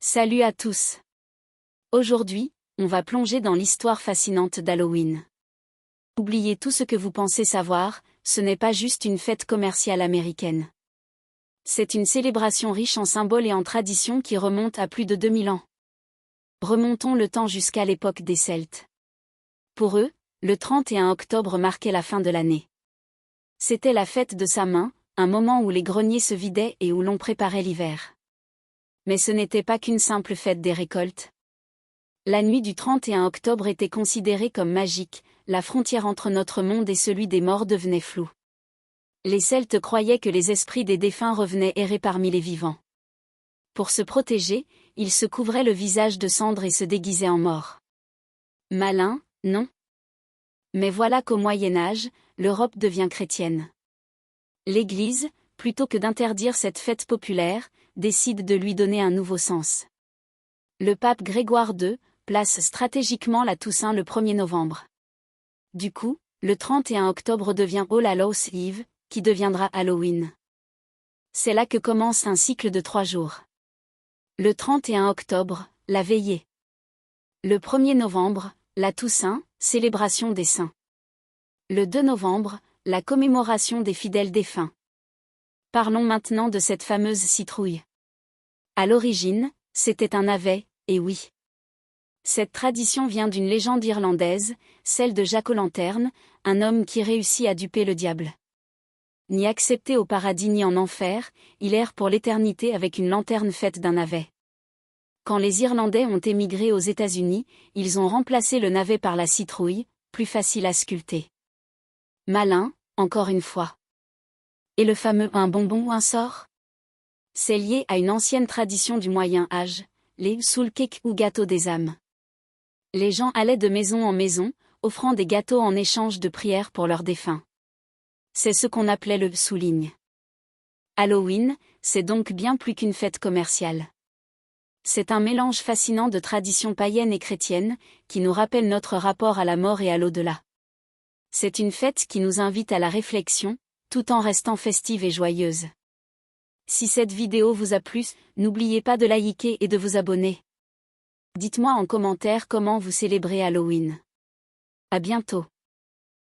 Salut à tous. Aujourd'hui, on va plonger dans l'histoire fascinante d'Halloween. Oubliez tout ce que vous pensez savoir, ce n'est pas juste une fête commerciale américaine. C'est une célébration riche en symboles et en traditions qui remonte à plus de 2000 ans. Remontons le temps jusqu'à l'époque des Celtes. Pour eux, le 31 octobre marquait la fin de l'année. C'était la fête de Samin, un moment où les greniers se vidaient et où l'on préparait l'hiver. Mais ce n'était pas qu'une simple fête des récoltes. La nuit du 31 octobre était considérée comme magique, la frontière entre notre monde et celui des morts devenait floue. Les Celtes croyaient que les esprits des défunts revenaient errer parmi les vivants. Pour se protéger, ils se couvraient le visage de cendres et se déguisaient en morts. Malin, non? Mais voilà qu'au Moyen Âge, l'Europe devient chrétienne. L'Église, plutôt que d'interdire cette fête populaire, décide de lui donner un nouveau sens. Le pape Grégoire II place stratégiquement la Toussaint le 1er novembre. Du coup, le 31 octobre devient All Hallows Eve, qui deviendra Halloween. C'est là que commence un cycle de 3 jours. Le 31 octobre, la veillée. Le 1er novembre, la Toussaint, célébration des saints. Le 2 novembre, la commémoration des fidèles défunts. Parlons maintenant de cette fameuse citrouille. À l'origine, c'était un navet, et oui. Cette tradition vient d'une légende irlandaise, celle de Jack O'Lantern, un homme qui réussit à duper le diable. Ni accepté au paradis ni en enfer, il erre pour l'éternité avec une lanterne faite d'un navet. Quand les Irlandais ont émigré aux États-Unis, ils ont remplacé le navet par la citrouille, plus facile à sculpter. Malin, encore une fois. Et le fameux un bonbon ou un sort? C'est lié à une ancienne tradition du Moyen Âge, les soul cakes ou gâteaux des âmes. Les gens allaient de maison en maison, offrant des gâteaux en échange de prières pour leurs défunts. C'est ce qu'on appelait le souligne. Halloween, c'est donc bien plus qu'une fête commerciale. C'est un mélange fascinant de traditions païennes et chrétiennes, qui nous rappelle notre rapport à la mort et à l'au-delà. C'est une fête qui nous invite à la réflexion, tout en restant festive et joyeuse. Si cette vidéo vous a plu, n'oubliez pas de liker et de vous abonner. Dites-moi en commentaire comment vous célébrez Halloween. À bientôt.